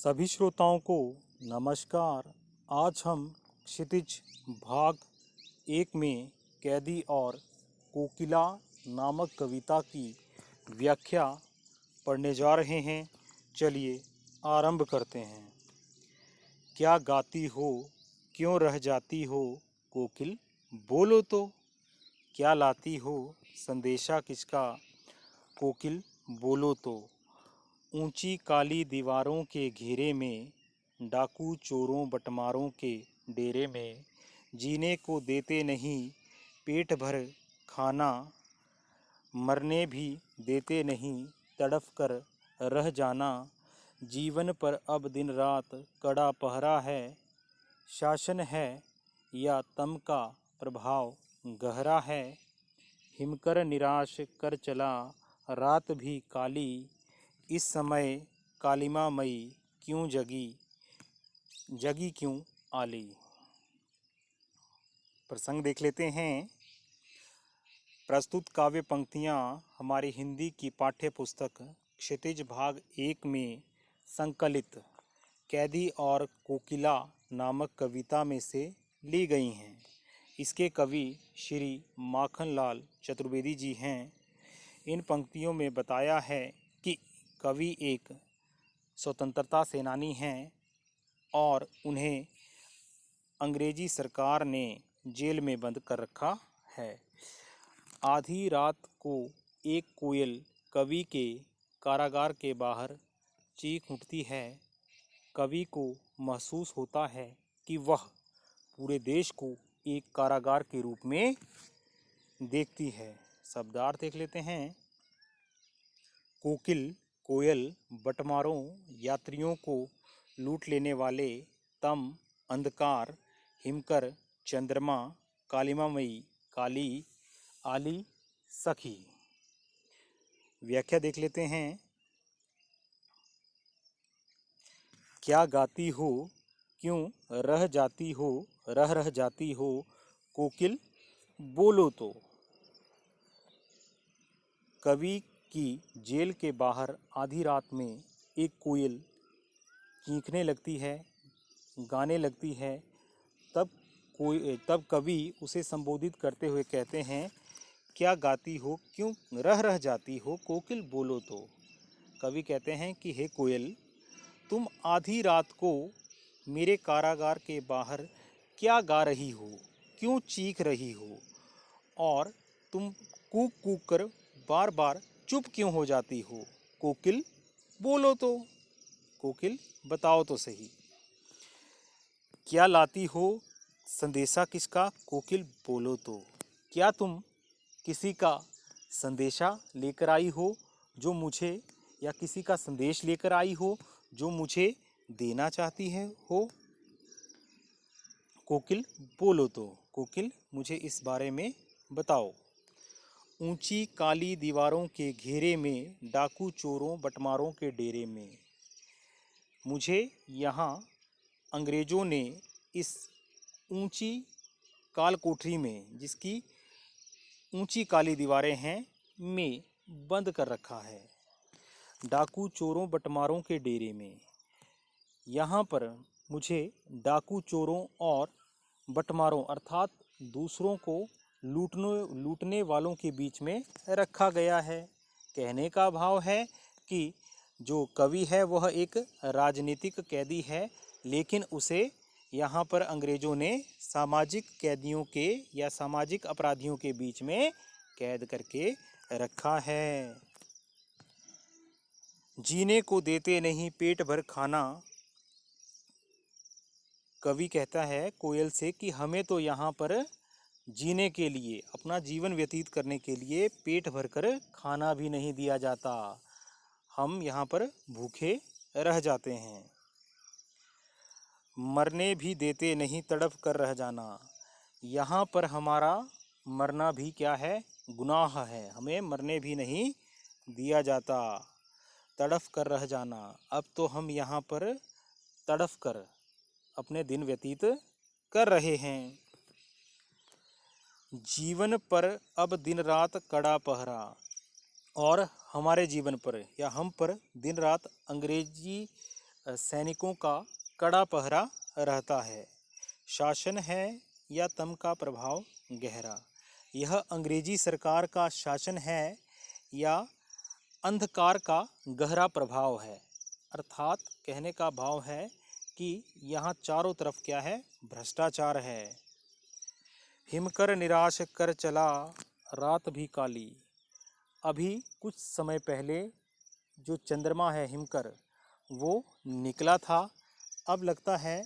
सभी श्रोताओं को नमस्कार। आज हम क्षितिज भाग 1 में कैदी और कोकिला नामक कविता की व्याख्या पढ़ने जा रहे हैं। चलिए आरंभ करते हैं। क्या गाती हो, क्यों रह जाती हो कोकिल, बोलो तो। क्या लाती हो, संदेशा किसका, कोकिल बोलो तो। ऊंची काली दीवारों के घेरे में, डाकू चोरों बटमारों के डेरे में, जीने को देते नहीं पेट भर खाना, मरने भी देते नहीं तड़फ कर रह जाना। जीवन पर अब दिन रात कड़ा पहरा है, शासन है या तम का प्रभाव गहरा है। हिमकर निराश कर चला रात भी काली, इस समय कालिमा मई क्यों जगी, जगी क्यों आली। प्रसंग देख लेते हैं। प्रस्तुत काव्य पंक्तियाँ हमारी हिंदी की पाठ्य पुस्तक क्षितिज भाग 1 में संकलित कैदी और कोकिला नामक कविता में से ली गई हैं। इसके कवि श्री माखनलाल चतुर्वेदी जी हैं। इन पंक्तियों में बताया है कि कवि एक स्वतंत्रता सेनानी हैं और उन्हें अंग्रेजी सरकार ने जेल में बंद कर रखा है। आधी रात को एक कोयल कवि के कारागार के बाहर चीख उठती है। कवि को महसूस होता है कि वह पूरे देश को एक कारागार के रूप में देखती है। शब्दार्थ देख लेते हैं। कोकिल कोयल, बटमारों यात्रियों को लूट लेने वाले, तम अंधकार, हिमकर चंद्रमा, कालिमामयी काली, आली सखी। व्याख्या देख लेते हैं। क्या गाती हो, क्यों रह जाती हो, रह जाती हो कोकिल, बोलो तो। कवि की जेल के बाहर आधी रात में एक कोयल चीखने लगती है, गाने लगती है। तब कवि उसे संबोधित करते हुए कहते हैं, क्या गाती हो, क्यों रह जाती हो कोकिल, बोलो तो। कवि कहते हैं कि हे कोयल, तुम आधी रात को मेरे कारागार के बाहर क्या गा रही हो, क्यों चीख रही हो, और तुम कूक कूक कर बार बार चुप क्यों हो जाती हो, कोकिल बोलो तो। कोकिल बताओ तो सही। क्या लाती हो, संदेशा किसका, कोकिल बोलो तो। क्या तुम किसी का संदेशा लेकर आई हो जो मुझे, या किसी का संदेश लेकर आई हो जो मुझे देना चाहती है हो, कोकिल बोलो तो। कोकिल मुझे इस बारे में बताओ। ऊंची काली दीवारों के घेरे में, डाकू चोरों बटमारों के डेरे में, मुझे यहाँ अंग्रेज़ों ने इस ऊंची काल कोठरी में, जिसकी ऊंची काली दीवारें हैं, में बंद कर रखा है। डाकू चोरों बटमारों के डेरे में, यहाँ पर मुझे डाकू चोरों और बटमारों अर्थात दूसरों को लूटने वालों के बीच में रखा गया है। कहने का भाव है कि जो कवि है वह एक राजनीतिक कैदी है, लेकिन उसे यहाँ पर अंग्रेज़ों ने सामाजिक कैदियों के या सामाजिक अपराधियों के बीच में कैद करके रखा है। जीने को देते नहीं पेट भर खाना। कवि कहता है कोयल से कि हमें तो यहाँ पर जीने के लिए, अपना जीवन व्यतीत करने के लिए पेट भरकर खाना भी नहीं दिया जाता। हम यहाँ पर भूखे रह जाते हैं। मरने भी देते नहीं तड़प कर रह जाना। यहाँ पर हमारा मरना भी क्या है, गुनाह है। हमें मरने भी नहीं दिया जाता। तड़फ कर रह जाना, अब तो हम यहाँ पर तड़फ कर अपने दिन व्यतीत कर रहे हैं। जीवन पर अब दिन रात कड़ा पहरा, और हमारे जीवन पर या हम पर दिन रात सैनिकों का कड़ा पहरा रहता है। शासन है या तम का प्रभाव गहरा। यह अंग्रेजी सरकार का शासन है या अंधकार का गहरा प्रभाव है। अर्थात कहने का भाव है कि यहाँ चारों तरफ क्या है, भ्रष्टाचार है। हिमकर निराश कर चला रात भी काली। अभी कुछ समय पहले जो चंद्रमा है हिमकर, वो निकला था, अब लगता है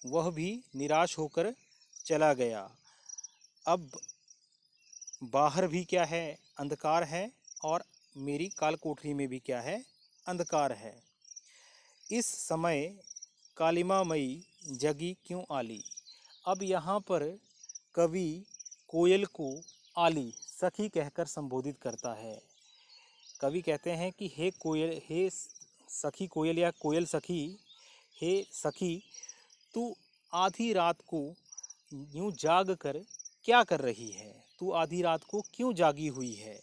वह भी निराश होकर चला गया। अब बाहर भी क्या है, अंधकार है, और मेरी कालकोठरी में भी क्या है, अंधकार है। इस समय कालिमा मई जगी क्यों आली। अब यहाँ पर कवि कोयल को आली, सखी कहकर संबोधित करता है। कवि कहते हैं कि हे कोयल, हे सखी कोयल या कोयल सखी, हे सखी, तू आधी रात को यूं जाग कर क्या कर रही है, तू आधी रात को क्यों जागी हुई है।